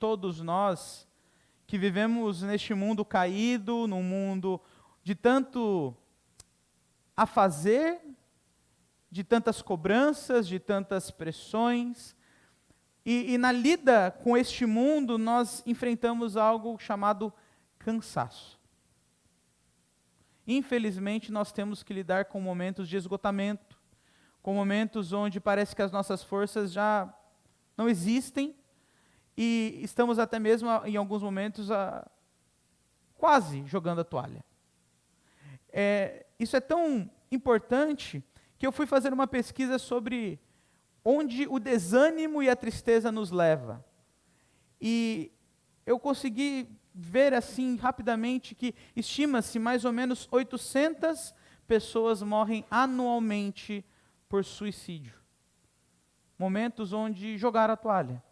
todos nós que vivemos neste mundo caído, num mundo de tanto a fazer, de tantas cobranças, de tantas pressões, e na lida com este mundo nós enfrentamos algo chamado cansaço. Infelizmente nós temos que lidar com momentos de esgotamento, com momentos onde parece que as nossas forças já não existem, e estamos até mesmo, em alguns momentos, quase jogando a toalha. Isso é tão importante que eu fui fazer uma pesquisa sobre onde o desânimo e a tristeza nos leva. E eu consegui ver assim rapidamente que estima-se mais ou menos 800 pessoas morrem anualmente por suicídio. Momentos onde jogaram a toalha.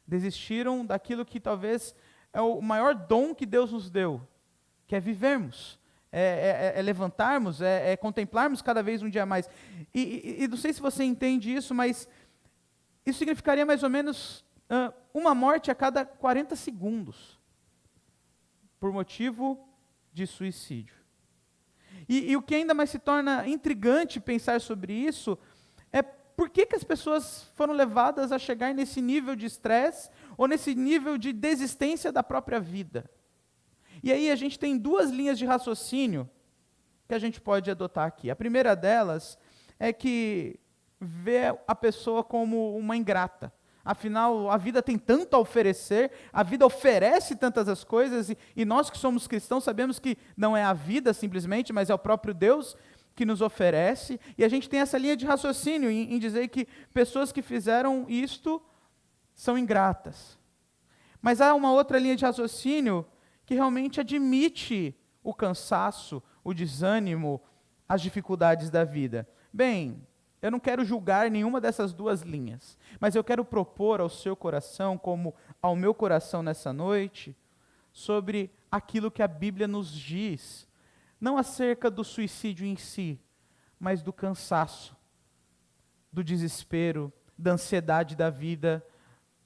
Desistiram daquilo que talvez é o maior dom que Deus nos deu, que é vivermos, é levantarmos, é contemplarmos cada vez um dia mais. E não sei se você entende isso, mas isso significaria mais ou menos uma morte a cada 40 segundos, por motivo de suicídio. E o que ainda mais se torna intrigante pensar sobre isso é por que as pessoas foram levadas a chegar nesse nível de estresse ou nesse nível de desistência da própria vida. E aí a gente tem duas linhas de raciocínio que a gente pode adotar aqui. A primeira delas é que vê a pessoa como uma ingrata. Afinal, a vida tem tanto a oferecer, a vida oferece tantas as coisas, e nós que somos cristãos sabemos que não é a vida simplesmente, mas é o próprio Deus que nos oferece, e a gente tem essa linha de raciocínio em dizer que pessoas que fizeram isto são ingratas. Mas há uma outra linha de raciocínio que realmente admite o cansaço, o desânimo, as dificuldades da vida. Bem, eu não quero julgar nenhuma dessas duas linhas, mas eu quero propor ao seu coração, como ao meu coração nessa noite, sobre aquilo que a Bíblia nos diz, não acerca do suicídio em si, mas do cansaço, do desespero, da ansiedade da vida,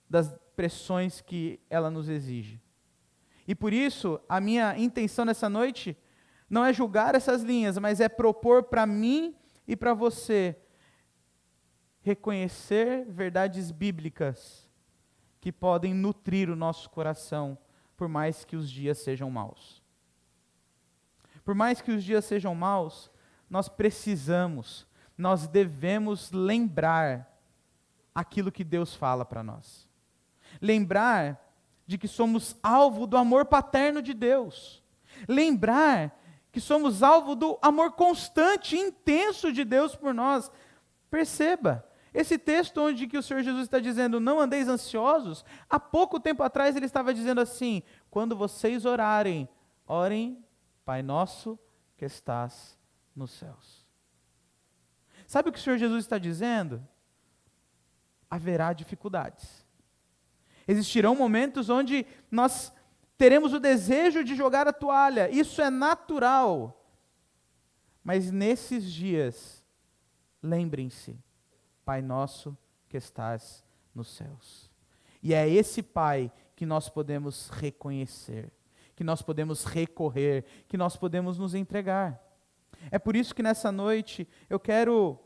das pressões que ela nos exige. E por isso, a minha intenção nessa noite não é julgar essas linhas, mas é propor para mim e para você reconhecer verdades bíblicas que podem nutrir o nosso coração, por mais que os dias sejam maus. Por mais que os dias sejam maus, nós devemos lembrar aquilo que Deus fala para nós. Lembrar de que somos alvo do amor paterno de Deus. Lembrar que somos alvo do amor constante e intenso de Deus por nós. Perceba, esse texto onde que o Senhor Jesus está dizendo, não andeis ansiosos, há pouco tempo atrás ele estava dizendo assim, quando vocês orarem, orem, Pai nosso que estás nos céus. Sabe o que o Senhor Jesus está dizendo? Haverá dificuldades. Existirão momentos onde nós teremos o desejo de jogar a toalha, isso é natural. Mas nesses dias, lembrem-se, Pai nosso que estás nos céus. E é esse Pai que nós podemos reconhecer, que nós podemos recorrer, que nós podemos nos entregar. É por isso que nessa noite eu quero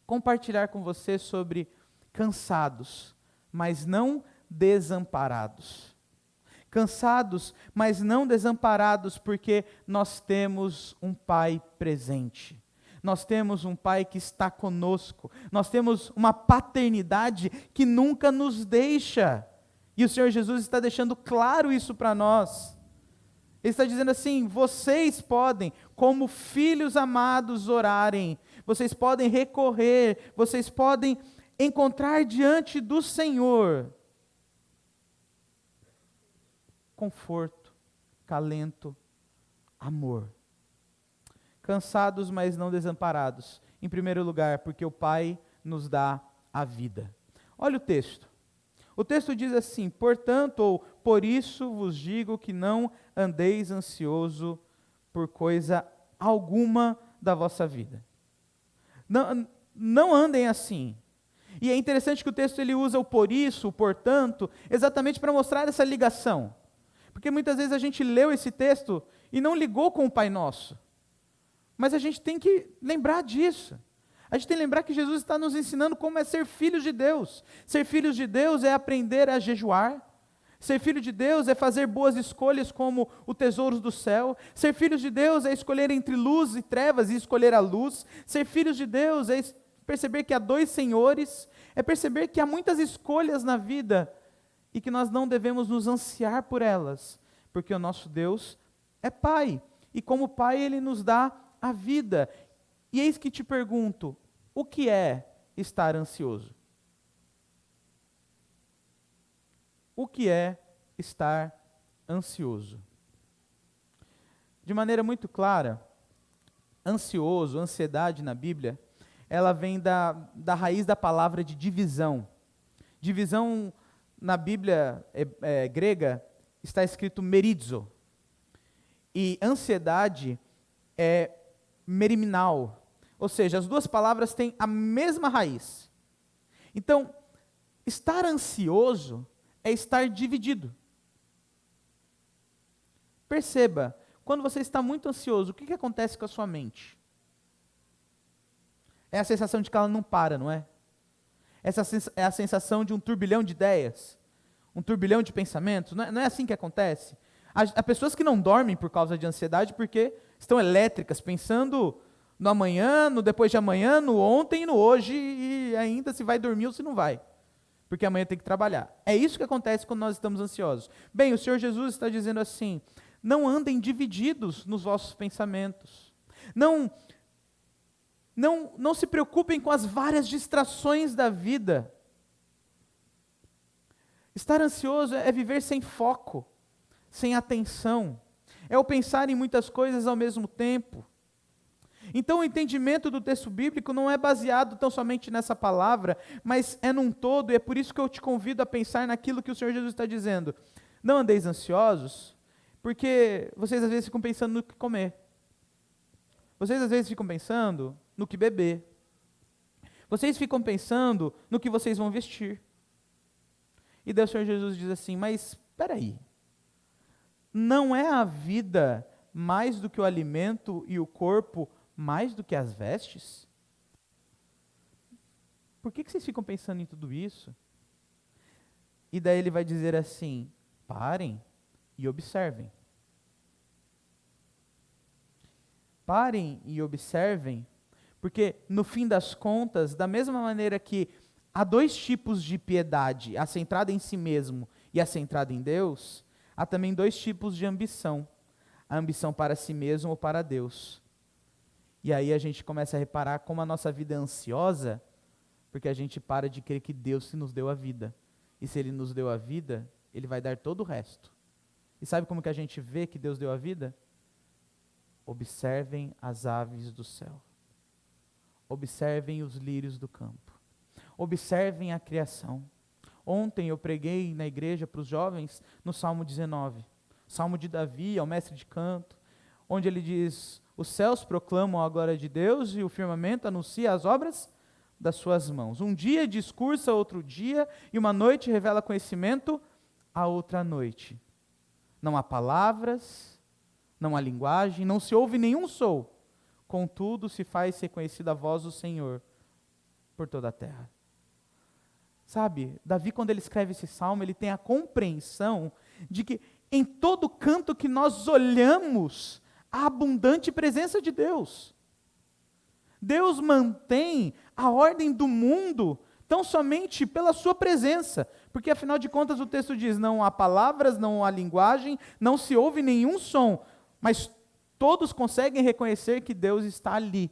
compartilhar com você sobre cansados, mas não desamparados. Cansados, mas não desamparados, porque nós temos um Pai presente. Nós temos um Pai que está conosco. Nós temos uma paternidade que nunca nos deixa. E o Senhor Jesus está deixando claro isso para nós. Ele está dizendo assim, vocês podem, como filhos amados, orarem. Vocês podem recorrer, vocês podem encontrar diante do Senhor conforto, calento, amor. Cansados, mas não desamparados. Em primeiro lugar, porque o Pai nos dá a vida. Olha o texto. O texto diz assim, portanto, ou por isso vos digo que não andeis ansioso por coisa alguma da vossa vida. Não andem assim. E é interessante que o texto ele usa o por isso, o portanto, exatamente para mostrar essa ligação. Porque muitas vezes a gente leu esse texto e não ligou com o Pai Nosso. Mas a gente tem que lembrar disso. A gente tem que lembrar que Jesus está nos ensinando como é ser filhos de Deus. Ser filhos de Deus é aprender a jejuar. Ser filho de Deus é fazer boas escolhas como o tesouro do céu. Ser filhos de Deus é escolher entre luz e trevas e escolher a luz. Ser filhos de Deus é perceber que há dois senhores, é perceber que há muitas escolhas na vida e que nós não devemos nos ansiar por elas, porque o nosso Deus é Pai. E como Pai, Ele nos dá a vida. E eis que te pergunto, o que é estar ansioso? O que é estar ansioso? De maneira muito clara, ansioso, ansiedade na Bíblia, ela vem da raiz da palavra de divisão. Divisão na Bíblia grega está escrito merizo. E ansiedade é meriminal. Ou seja, as duas palavras têm a mesma raiz. Então, estar ansioso é estar dividido. Perceba, quando você está muito ansioso, o que acontece com a sua mente? É a sensação de que ela não para, não é? Essa é a sensação de um turbilhão de ideias, um turbilhão de pensamentos. Não é assim que acontece? Há pessoas que não dormem por causa de ansiedade porque estão elétricas, pensando no amanhã, no depois de amanhã, no ontem e no hoje, e ainda se vai dormir ou se não vai, porque amanhã tem que trabalhar. É isso que acontece quando nós estamos ansiosos. Bem, o Senhor Jesus está dizendo assim, não andem divididos nos vossos pensamentos. Não se preocupem com as várias distrações da vida. Estar ansioso é viver sem foco, sem atenção. É o pensar em muitas coisas ao mesmo tempo. Então o entendimento do texto bíblico não é baseado tão somente nessa palavra, mas é num todo, e é por isso que eu te convido a pensar naquilo que o Senhor Jesus está dizendo. Não andeis ansiosos, porque vocês às vezes ficam pensando no que comer. Vocês às vezes ficam pensando no que beber. Vocês ficam pensando no que vocês vão vestir. E daí o Senhor Jesus diz assim, mas espera aí, não é a vida mais do que o alimento e o corpo mais do que as vestes? Por que vocês ficam pensando em tudo isso? E daí ele vai dizer assim, parem e observem. Parem e observem, porque no fim das contas, da mesma maneira que há dois tipos de piedade, a centrada em si mesmo e a centrada em Deus, há também dois tipos de ambição, a ambição para si mesmo ou para Deus. E aí a gente começa a reparar como a nossa vida é ansiosa, porque a gente para de crer que Deus se nos deu a vida. E se Ele nos deu a vida, Ele vai dar todo o resto. E sabe como que a gente vê que Deus deu a vida? Observem as aves do céu. Observem os lírios do campo. Observem a criação. Ontem eu preguei na igreja para os jovens no Salmo 19. Salmo de Davi, é o mestre de canto, onde ele diz, os céus proclamam a glória de Deus e o firmamento anuncia as obras das suas mãos. Um dia discursa outro dia e uma noite revela conhecimento a outra noite. Não há palavras, não há linguagem, não se ouve nenhum som, contudo se faz reconhecida a voz do Senhor por toda a terra. Sabe, Davi quando ele escreve esse salmo, ele tem a compreensão de que em todo canto que nós olhamos, a abundante presença de Deus. Deus mantém a ordem do mundo tão somente pela sua presença, porque afinal de contas o texto diz, não há palavras, não há linguagem, não se ouve nenhum som, mas todos conseguem reconhecer que Deus está ali.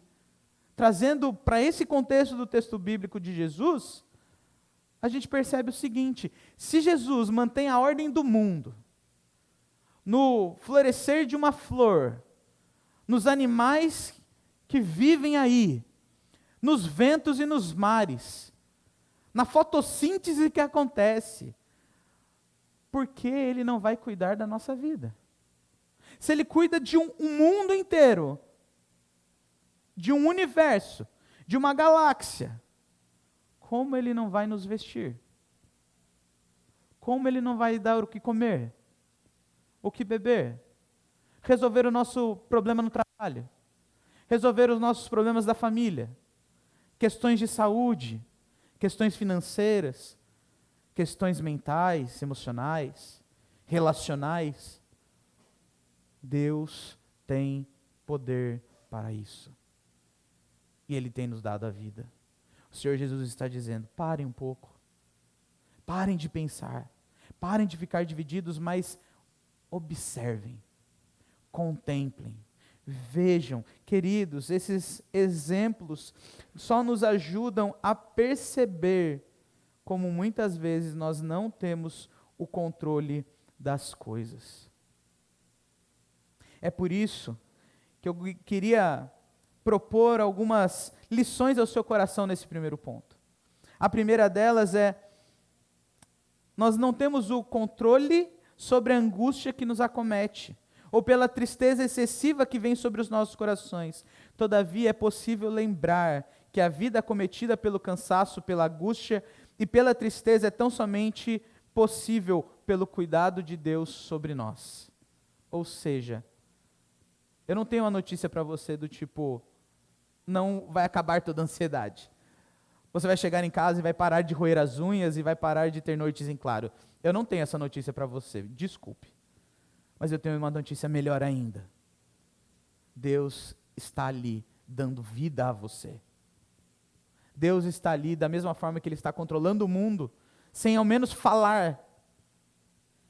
Trazendo para esse contexto do texto bíblico de Jesus, a gente percebe o seguinte, se Jesus mantém a ordem do mundo, no florescer de uma flor, nos animais que vivem aí, nos ventos e nos mares, na fotossíntese que acontece, por que Ele não vai cuidar da nossa vida? Se Ele cuida de um mundo inteiro, de um universo, de uma galáxia, como Ele não vai nos vestir? Como Ele não vai dar o que comer? O que beber? Resolver o nosso problema no trabalho? Resolver os nossos problemas da família? Questões de saúde? Questões financeiras? Questões mentais, emocionais, relacionais? Deus tem poder para isso. E Ele tem nos dado a vida. O Senhor Jesus está dizendo, parem um pouco. Parem de pensar. Parem de ficar divididos, mas observem. Contemplem. Vejam. Queridos, esses exemplos só nos ajudam a perceber como muitas vezes nós não temos o controle das coisas. É por isso que eu queria propor algumas lições ao seu coração nesse primeiro ponto. A primeira delas é, nós não temos o controle sobre a angústia que nos acomete, ou pela tristeza excessiva que vem sobre os nossos corações. Todavia é possível lembrar que a vida acometida pelo cansaço, pela angústia e pela tristeza é tão somente possível pelo cuidado de Deus sobre nós. Ou seja, eu não tenho uma notícia para você do tipo, não vai acabar toda a ansiedade. Você vai chegar em casa e vai parar de roer as unhas e vai parar de ter noites em claro. Eu não tenho essa notícia para você, desculpe. Mas eu tenho uma notícia melhor ainda. Deus está ali dando vida a você. Deus está ali da mesma forma que Ele está controlando o mundo, sem ao menos falar.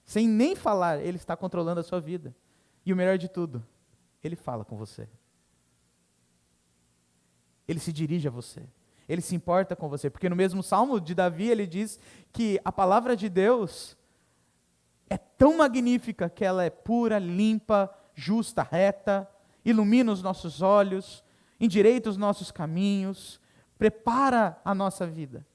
Sem nem falar, Ele está controlando a sua vida. E o melhor de tudo, Ele fala com você. Ele se dirige a você. Ele se importa com você. Porque no mesmo Salmo de Davi, ele diz que a palavra de Deus é tão magnífica que ela é pura, limpa, justa, reta, ilumina os nossos olhos, endireita os nossos caminhos, prepara a nossa vida.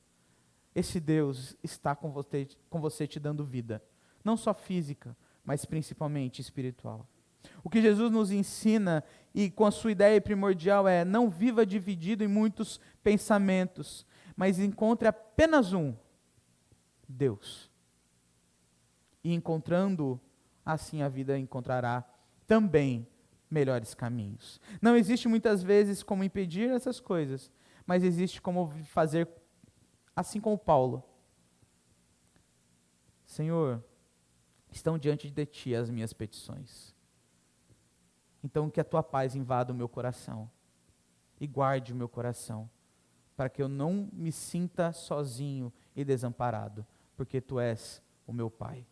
Esse Deus está com você te dando vida. Não só física, mas principalmente espiritual. O que Jesus nos ensina, e com a sua ideia primordial, é não viva dividido em muitos pensamentos, mas encontre apenas um, Deus. E encontrando, assim a vida encontrará também melhores caminhos. Não existe muitas vezes como impedir essas coisas, mas existe como fazer assim como Paulo. Senhor, estão diante de Ti as minhas petições. Então que a Tua paz invada o meu coração e guarde o meu coração, para que eu não me sinta sozinho e desamparado, porque Tu és o meu Pai.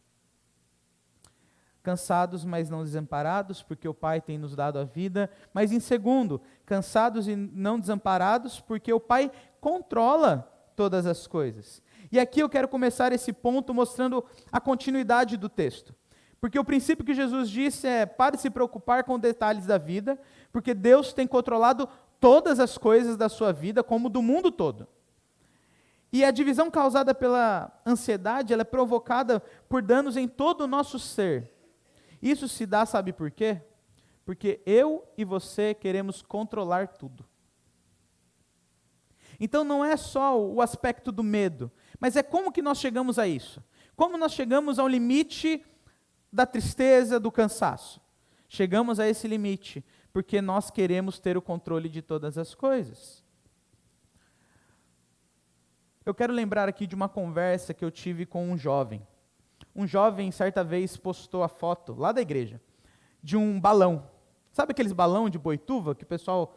Cansados, mas não desamparados, porque o Pai tem nos dado a vida. Mas em segundo, cansados e não desamparados, porque o Pai controla todas as coisas. E aqui eu quero começar esse ponto mostrando a continuidade do texto. Porque o princípio que Jesus disse é, pare de se preocupar com detalhes da vida, porque Deus tem controlado todas as coisas da sua vida, como do mundo todo. E a divisão causada pela ansiedade, ela é provocada por danos em todo o nosso ser. Isso se dá, sabe por quê? Porque eu e você queremos controlar tudo. Então não é só o aspecto do medo, mas é como que nós chegamos a isso. Como nós chegamos ao limite da tristeza, do cansaço. Chegamos a esse limite, porque nós queremos ter o controle de todas as coisas. Eu quero lembrar aqui de uma conversa que eu tive com um jovem. Um jovem, certa vez, postou a foto, lá da igreja, de um balão. Sabe aqueles balão de Boituva, que o pessoal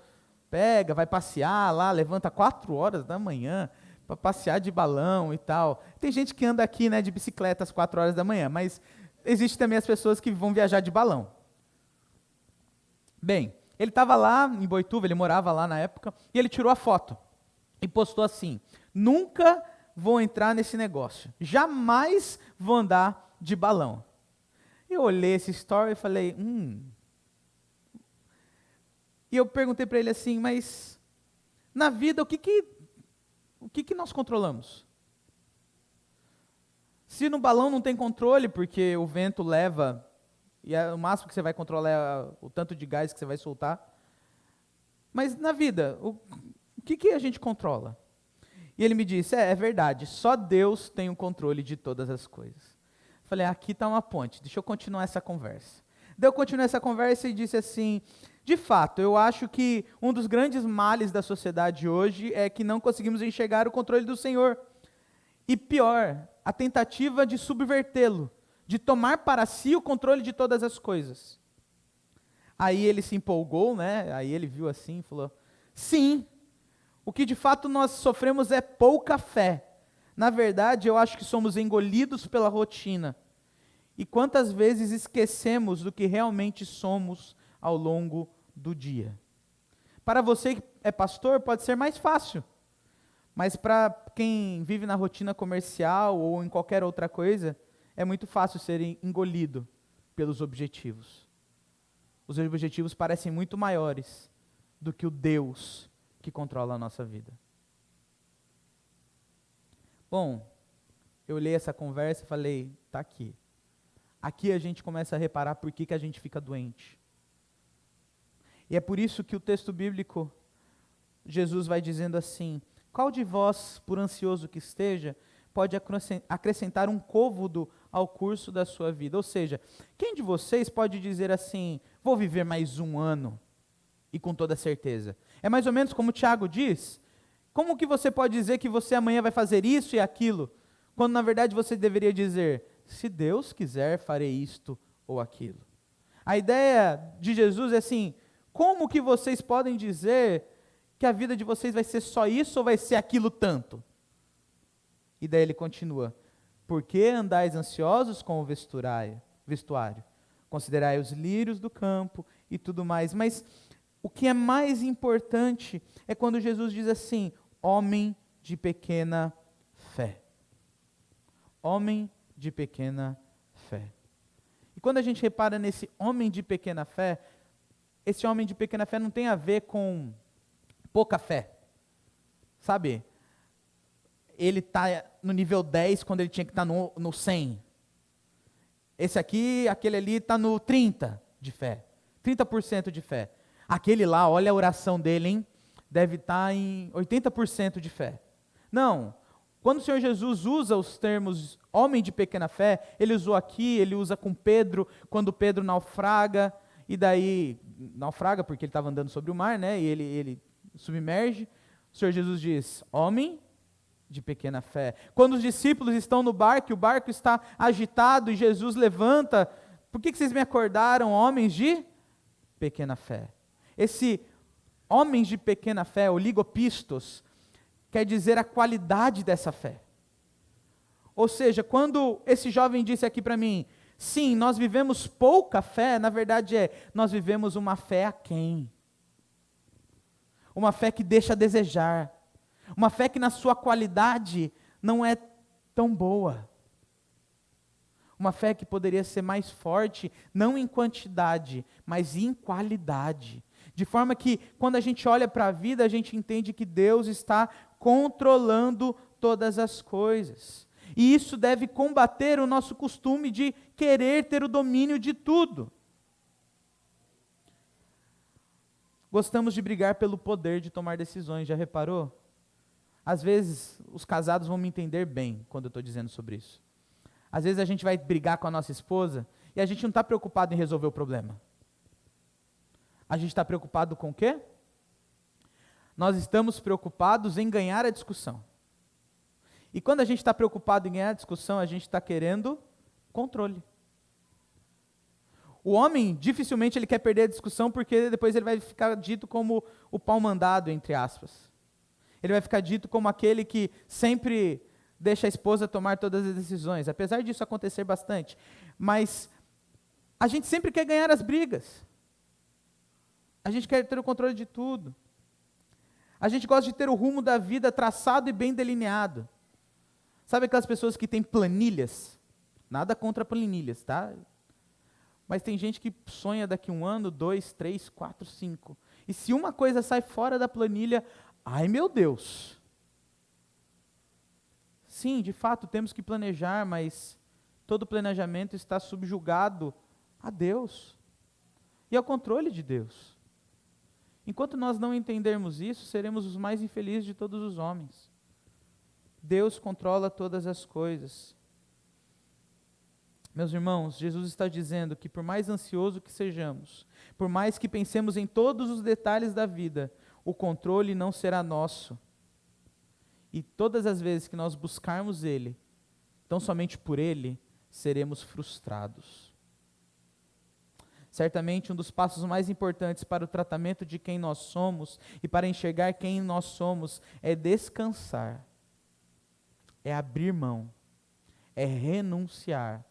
pega, vai passear lá, levanta 4 horas da manhã, para passear de balão e tal. Tem gente que anda aqui, né, de bicicleta às 4 horas da manhã, mas existe também as pessoas que vão viajar de balão. Bem, ele estava lá em Boituva, ele morava lá na época, e ele tirou a foto e postou assim: nunca vou entrar nesse negócio, jamais vou andar de balão. Eu olhei esse story e falei, E eu perguntei para ele assim, mas na vida o que nós controlamos? Se no balão não tem controle, porque o vento leva, e o máximo que você vai controlar é o tanto de gás que você vai soltar, mas na vida, o que a gente controla? E ele me disse, é verdade, só Deus tem o controle de todas as coisas. Falei, aqui está uma ponte, deixa eu continuar essa conversa. Daí eu continuei essa conversa e disse assim, de fato, eu acho que um dos grandes males da sociedade hoje é que não conseguimos enxergar o controle do Senhor. E pior, a tentativa de subvertê-lo, de tomar para si o controle de todas as coisas. Aí ele se empolgou, né? Aí ele viu assim e falou, sim, o que de fato nós sofremos é pouca fé. Na verdade, eu acho que somos engolidos pela rotina. E quantas vezes esquecemos do que realmente somos ao longo do dia. Para você que é pastor, pode ser mais fácil. Mas para quem vive na rotina comercial ou em qualquer outra coisa, é muito fácil ser engolido pelos objetivos. Os objetivos parecem muito maiores do que o Deus que controla a nossa vida. Bom, eu olhei essa conversa e falei, tá aqui. Aqui a gente começa a reparar por que a gente fica doente. E é por isso que o texto bíblico, Jesus vai dizendo assim, qual de vós, por ansioso que esteja, pode acrescentar um côvado ao curso da sua vida? Ou seja, quem de vocês pode dizer assim, vou viver mais um ano, e com toda certeza? É mais ou menos como o Tiago diz, como que você pode dizer que você amanhã vai fazer isso e aquilo, quando na verdade você deveria dizer, se Deus quiser, farei isto ou aquilo. A ideia de Jesus é assim, como que vocês podem dizer que a vida de vocês vai ser só isso ou vai ser aquilo tanto? E daí ele continua, por que andais ansiosos com o vestuário? Considerai os lírios do campo e tudo mais. Mas o que é mais importante é quando Jesus diz assim, homem de pequena fé. Homem de pequena fé. E quando a gente repara nesse homem de pequena fé, esse homem de pequena fé não tem a ver com pouca fé. Sabe? Ele está no nível 10 quando ele tinha que estar no 100. Esse aqui, aquele ali está no 30 de fé. 30% de fé. Aquele lá, olha a oração dele, hein? Deve estar em 80% de fé. Não. Quando o Senhor Jesus usa os termos homem de pequena fé, ele usou aqui, ele usa com Pedro, quando Pedro naufraga, e daí, naufraga porque ele estava andando sobre o mar, né? E ele submerge. O Senhor Jesus diz, homem de pequena fé. Quando os discípulos estão no barco, e o barco está agitado, e Jesus levanta, por que vocês me acordaram, homens de pequena fé? Esse homens de pequena fé, o ligopistos, quer dizer a qualidade dessa fé. Ou seja, quando esse jovem disse aqui para mim, sim, nós vivemos pouca fé, na verdade nós vivemos uma fé aquém. Uma fé que deixa a desejar. Uma fé que na sua qualidade não é tão boa. Uma fé que poderia ser mais forte, não em quantidade, mas em qualidade. De forma que, quando a gente olha para a vida, a gente entende que Deus está controlando todas as coisas. E isso deve combater o nosso costume de querer ter o domínio de tudo. Gostamos de brigar pelo poder de tomar decisões, já reparou? Às vezes, os casados vão me entender bem quando eu estou dizendo sobre isso. Às vezes a gente vai brigar com a nossa esposa e a gente não está preocupado em resolver o problema. A gente está preocupado com o quê? Nós estamos preocupados em ganhar a discussão. E quando a gente está preocupado em ganhar a discussão, a gente está querendo controle. O homem, dificilmente ele quer perder a discussão, porque depois ele vai ficar dito como o pau mandado, entre aspas. Ele vai ficar dito como aquele que sempre deixa a esposa tomar todas as decisões, apesar disso acontecer bastante. Mas a gente sempre quer ganhar as brigas. A gente quer ter o controle de tudo. A gente gosta de ter o rumo da vida traçado e bem delineado. Sabe aquelas pessoas que têm planilhas? Nada contra planilhas, tá? Mas tem gente que sonha daqui 1 ano, 2, 3, 4, 5. E se uma coisa sai fora da planilha, ai meu Deus! Sim, de fato, temos que planejar, mas todo planejamento está subjugado a Deus e ao controle de Deus. Enquanto nós não entendermos isso, seremos os mais infelizes de todos os homens. Deus controla todas as coisas. Meus irmãos, Jesus está dizendo que por mais ansioso que sejamos, por mais que pensemos em todos os detalhes da vida, o controle não será nosso. E todas as vezes que nós buscarmos Ele, tão somente por Ele, seremos frustrados. Certamente um dos passos mais importantes para o tratamento de quem nós somos e para enxergar quem nós somos é descansar, é abrir mão, é renunciar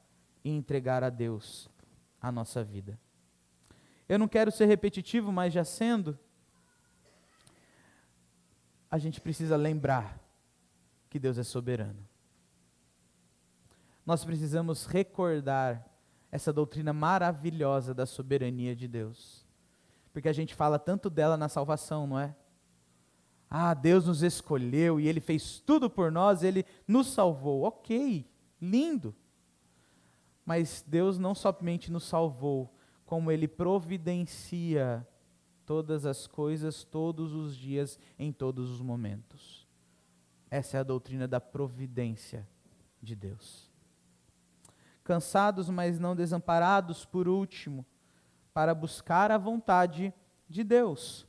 e entregar a Deus a nossa vida. Eu não quero ser repetitivo, mas já sendo, a gente precisa lembrar que Deus é soberano. Nós precisamos recordar essa doutrina maravilhosa da soberania de Deus. Porque a gente fala tanto dela na salvação, não é? Ah, Deus nos escolheu e Ele fez tudo por nós, Ele nos salvou. Ok, lindo. Mas Deus não somente nos salvou, como Ele providencia todas as coisas, todos os dias, em todos os momentos. Essa é a doutrina da providência de Deus. Cansados, mas não desamparados, por último, para buscar a vontade de Deus.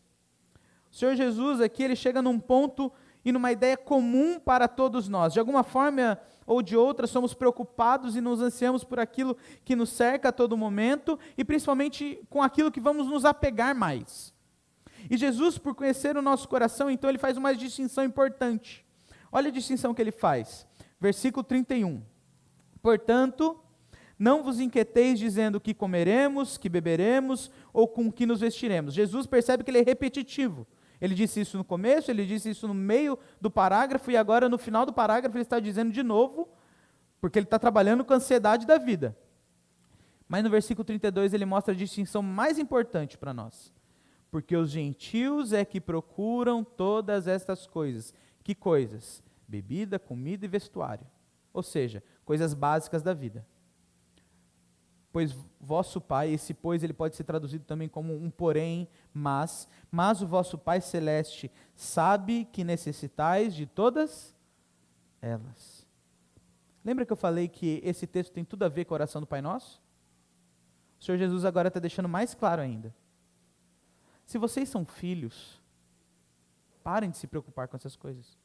O Senhor Jesus aqui, Ele chega num ponto e numa ideia comum para todos nós. De alguma forma ou de outra, somos preocupados e nos ansiamos por aquilo que nos cerca a todo momento e principalmente com aquilo que vamos nos apegar mais. E Jesus, por conhecer o nosso coração, então Ele faz uma distinção importante. Olha a distinção que Ele faz. Versículo 31. Portanto, não vos inquieteis dizendo que comeremos, que beberemos ou com que nos vestiremos. Jesus percebe que Ele é repetitivo. Ele disse isso no começo, Ele disse isso no meio do parágrafo e agora no final do parágrafo Ele está dizendo de novo, porque Ele está trabalhando com a ansiedade da vida. Mas no versículo 32 Ele mostra a distinção mais importante para nós. Porque os gentios é que procuram todas estas coisas. Que coisas? Bebida, comida e vestuário. Ou seja, coisas básicas da vida. Pois vosso Pai, esse pois ele pode ser traduzido também como um porém, mas o vosso Pai Celeste sabe que necessitais de todas elas. Lembra que eu falei que esse texto tem tudo a ver com a oração do Pai Nosso? O Senhor Jesus agora está deixando mais claro ainda. Se vocês são filhos, parem de se preocupar com essas coisas.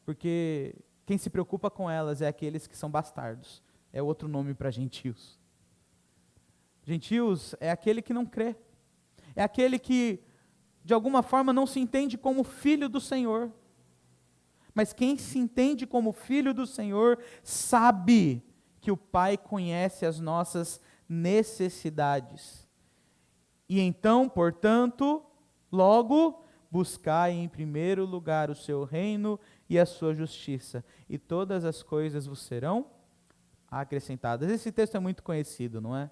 Porque quem se preocupa com elas é aqueles que são bastardos. É outro nome para gentios. Gentios é aquele que não crê. É aquele que, de alguma forma, não se entende como filho do Senhor. Mas quem se entende como filho do Senhor, sabe que o Pai conhece as nossas necessidades. E então, portanto, logo, buscai em primeiro lugar o seu reino e a sua justiça, e todas as coisas vos serão acrescentadas. Esse texto é muito conhecido, não é?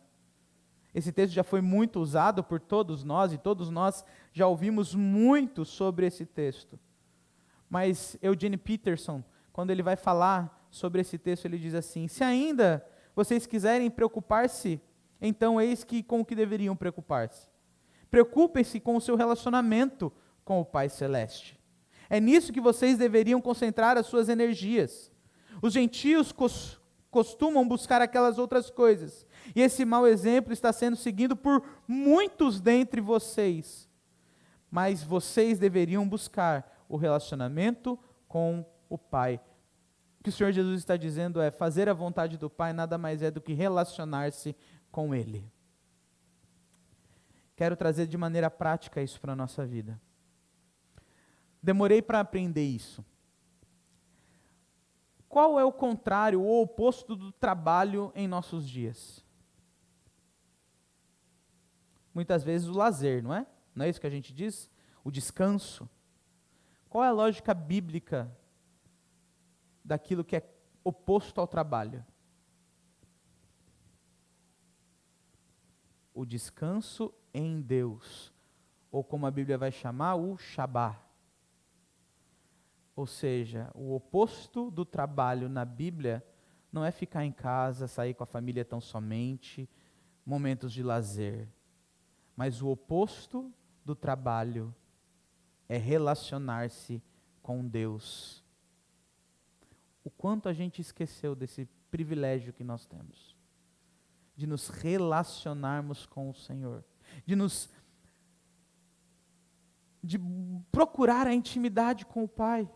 Esse texto já foi muito usado por todos nós, e todos nós já ouvimos muito sobre esse texto. Mas Eugene Peterson, quando ele vai falar sobre esse texto, ele diz assim: se ainda vocês quiserem preocupar-se, então eis que com o que deveriam preocupar-se. Preocupem-se com o seu relacionamento com o Pai Celeste. É nisso que vocês deveriam concentrar as suas energias. Os gentios costumam buscar aquelas outras coisas. E esse mau exemplo está sendo seguido por muitos dentre vocês. Mas vocês deveriam buscar o relacionamento com o Pai. O que o Senhor Jesus está dizendo é: fazer a vontade do Pai nada mais é do que relacionar-se com Ele. Quero trazer de maneira prática isso para a nossa vida. Demorei para aprender isso. Qual é o contrário, o oposto do trabalho em nossos dias? Muitas vezes o lazer, não é? Não é isso que a gente diz? O descanso. Qual é a lógica bíblica daquilo que é oposto ao trabalho? O descanso em Deus, ou como a Bíblia vai chamar, o Shabá. Ou seja, o oposto do trabalho na Bíblia não é ficar em casa, sair com a família tão somente, momentos de lazer. Mas o oposto do trabalho é relacionar-se com Deus. o quanto a gente esqueceu desse privilégio que nós temos, de nos relacionarmos com o Senhor, de procurar a intimidade com o Pai.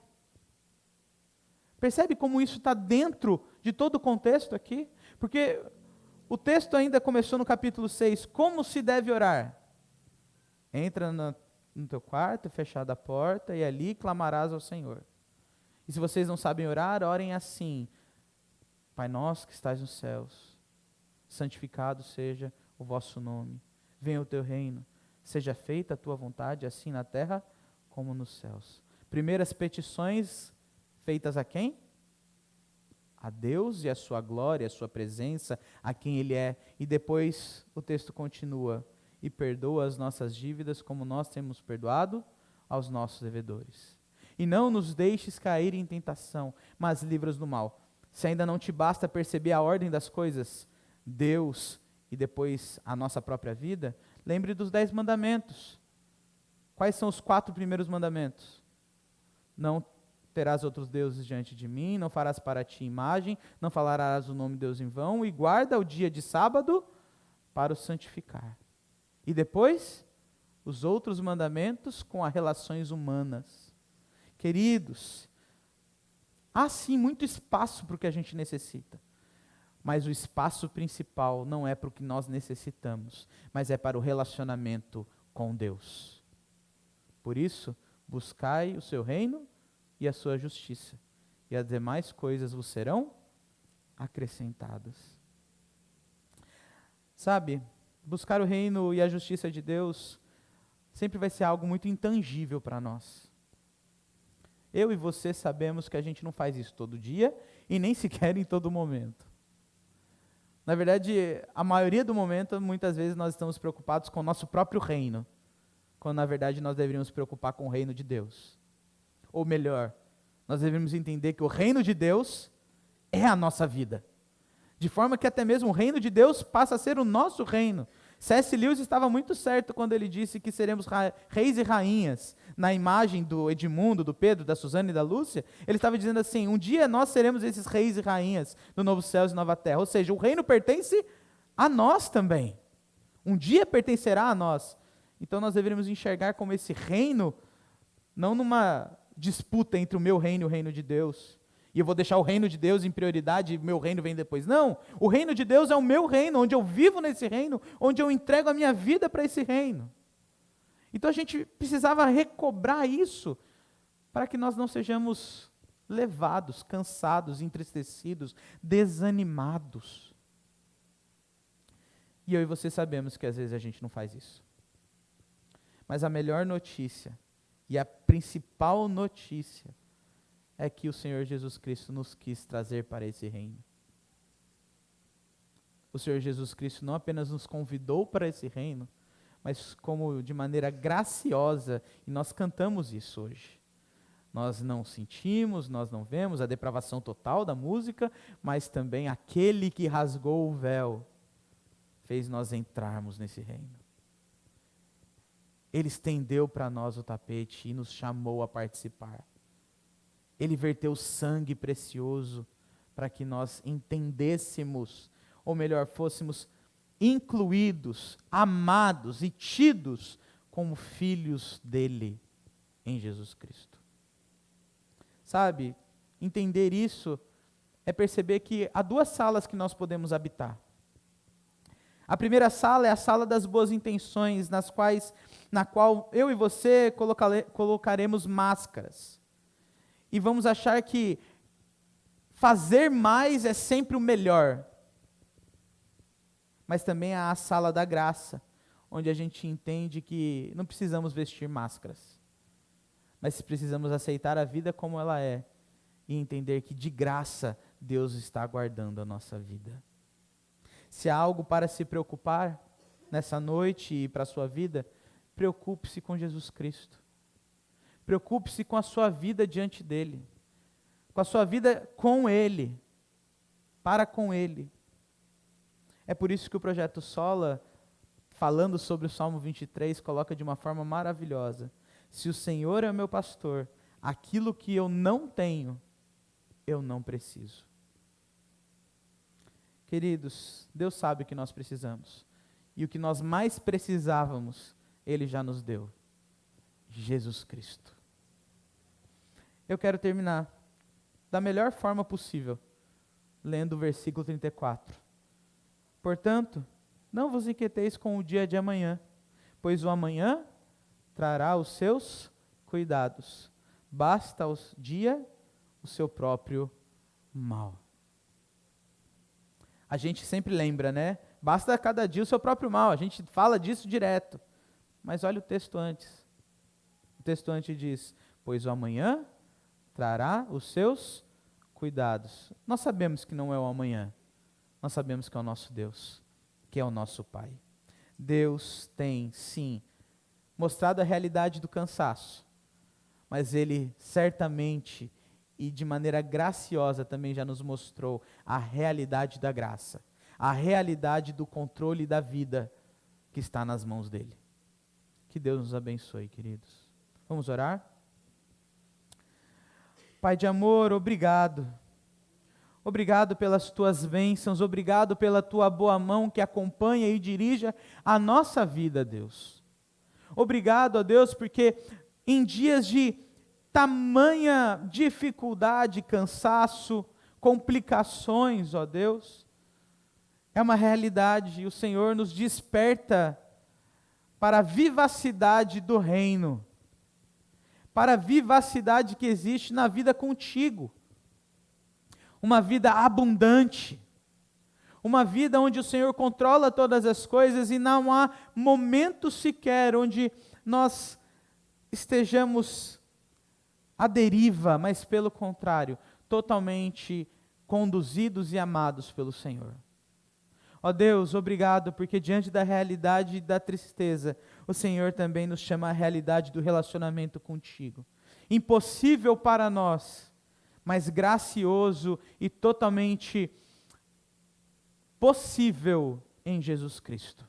Percebe como isso está dentro de todo o contexto aqui? Porque o texto ainda começou no capítulo 6, como se deve orar? Entra no teu quarto, fechada a porta, e ali clamarás ao Senhor. E se vocês não sabem orar, orem assim: Pai nosso que estás nos céus, santificado seja o vosso nome, venha o teu reino, seja feita a tua vontade, assim na terra como nos céus. Primeiras petições feitas a quem? A Deus e a sua glória, a sua presença, a quem Ele é. E depois o texto continua: e perdoa as nossas dívidas como nós temos perdoado aos nossos devedores. E não nos deixes cair em tentação, mas livra-nos do mal. Se ainda não te basta perceber a ordem das coisas, Deus e depois a nossa própria vida, lembre dos 10 mandamentos. Quais são os 4 primeiros mandamentos? Não terás outros deuses diante de mim, não farás para ti imagem, não falarás o nome de Deus em vão, e guarda o dia de sábado para o santificar. E depois, os outros mandamentos com as relações humanas. Queridos, há sim muito espaço para o que a gente necessita, mas o espaço principal não é para o que nós necessitamos, mas é para o relacionamento com Deus. Por isso, buscai o seu reino e a sua justiça, e as demais coisas vos serão acrescentadas. Sabe, buscar o reino e a justiça de Deus sempre vai ser algo muito intangível para nós. Eu e você sabemos que a gente não faz isso todo dia e nem sequer em todo momento. Na verdade, a maioria do momento, muitas vezes nós estamos preocupados com o nosso próprio reino, quando na verdade nós deveríamos nos preocupar com o reino de Deus. Ou melhor, nós devemos entender que o reino de Deus é a nossa vida. De forma que até mesmo o reino de Deus passa a ser o nosso reino. C.S. Lewis estava muito certo quando ele disse que seremos reis e rainhas. Na imagem do Edmundo, do Pedro, da Suzana e da Lúcia, ele estava dizendo assim: um dia nós seremos esses reis e rainhas do novo céu e nova terra. Ou seja, o reino pertence a nós também. Um dia pertencerá a nós. Então nós deveríamos enxergar como esse reino, não numa disputa entre o meu reino e o reino de Deus, e eu vou deixar o reino de Deus em prioridade e o meu reino vem depois. Não, o reino de Deus é o meu reino, onde eu vivo nesse reino, onde eu entrego a minha vida para esse reino. Então a gente precisava recobrar isso, para que nós não sejamos levados, cansados, entristecidos, desanimados. E eu e você sabemos que às vezes a gente não faz isso. Mas a melhor notícia, e a principal notícia, é que o Senhor Jesus Cristo nos quis trazer para esse reino. O Senhor Jesus Cristo não apenas nos convidou para esse reino, mas como de maneira graciosa, e nós cantamos isso hoje. Nós não sentimos, nós não vemos a depravação total da música, mas também aquele que rasgou o véu fez nós entrarmos nesse reino. Ele estendeu para nós o tapete e nos chamou a participar. Ele verteu sangue precioso para que nós entendêssemos, ou melhor, fôssemos incluídos, amados e tidos como filhos dele em Jesus Cristo. Sabe, entender isso é perceber que há 2 salas que nós podemos habitar. A primeira sala é a sala das boas intenções, na qual eu e você colocaremos máscaras. E vamos achar que fazer mais é sempre o melhor. Mas também há a sala da graça, onde a gente entende que não precisamos vestir máscaras, mas precisamos aceitar a vida como ela é e entender que de graça Deus está guardando a nossa vida. Se há algo para se preocupar nessa noite e para a sua vida, preocupe-se com Jesus Cristo. Preocupe-se com a sua vida diante dEle, com a sua vida com Ele, para com Ele. É por isso que o Projeto Sola, falando sobre o Salmo 23, coloca de uma forma maravilhosa: se o Senhor é o meu pastor, aquilo que eu não tenho, eu não preciso. Queridos, Deus sabe o que nós precisamos. E o que nós mais precisávamos, Ele já nos deu. Jesus Cristo. Eu quero terminar da melhor forma possível, lendo o versículo 34. Portanto, não vos inquieteis com o dia de amanhã, pois o amanhã trará os seus cuidados. Basta ao dia o seu próprio mal. A gente sempre lembra, né? Basta a cada dia o seu próprio mal. A gente fala disso direto. Mas olha o texto antes. O texto antes diz, pois o amanhã trará os seus cuidados. Nós sabemos que não é o amanhã. Nós sabemos que é o nosso Deus, que é o nosso Pai. Deus tem, sim, mostrado a realidade do cansaço. Mas Ele certamente e de maneira graciosa também já nos mostrou a realidade da graça, a realidade do controle da vida que está nas mãos dEle. Que Deus nos abençoe, queridos. Vamos orar? Pai de amor, obrigado. Obrigado pelas Tuas bênçãos, obrigado pela Tua boa mão que acompanha e dirige a nossa vida, Deus. Obrigado, ó Deus, porque em dias de tamanha dificuldade, cansaço, complicações, ó Deus, é uma realidade e o Senhor nos desperta para a vivacidade do reino, para a vivacidade que existe na vida contigo, uma vida abundante, uma vida onde o Senhor controla todas as coisas e não há momento sequer onde nós estejamos à deriva, mas pelo contrário, totalmente conduzidos e amados pelo Senhor. Ó Deus, obrigado, porque diante da realidade da tristeza, o Senhor também nos chama à realidade do relacionamento contigo. Impossível para nós, mas gracioso e totalmente possível em Jesus Cristo.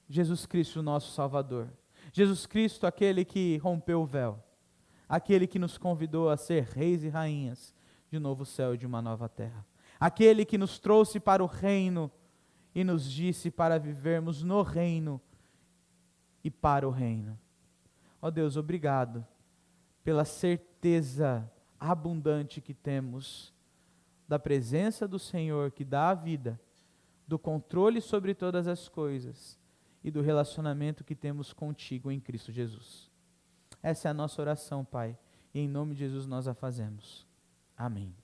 Jesus Cristo, nosso Salvador. Jesus Cristo, aquele que rompeu o véu. Aquele que nos convidou a ser reis e rainhas de um novo céu e de uma nova terra. Aquele que nos trouxe para o reino e nos disse para vivermos no reino e para o reino. Ó Deus, obrigado pela certeza abundante que temos da presença do Senhor que dá a vida, do controle sobre todas as coisas e do relacionamento que temos contigo em Cristo Jesus. Essa é a nossa oração, Pai, e em nome de Jesus nós a fazemos. Amém.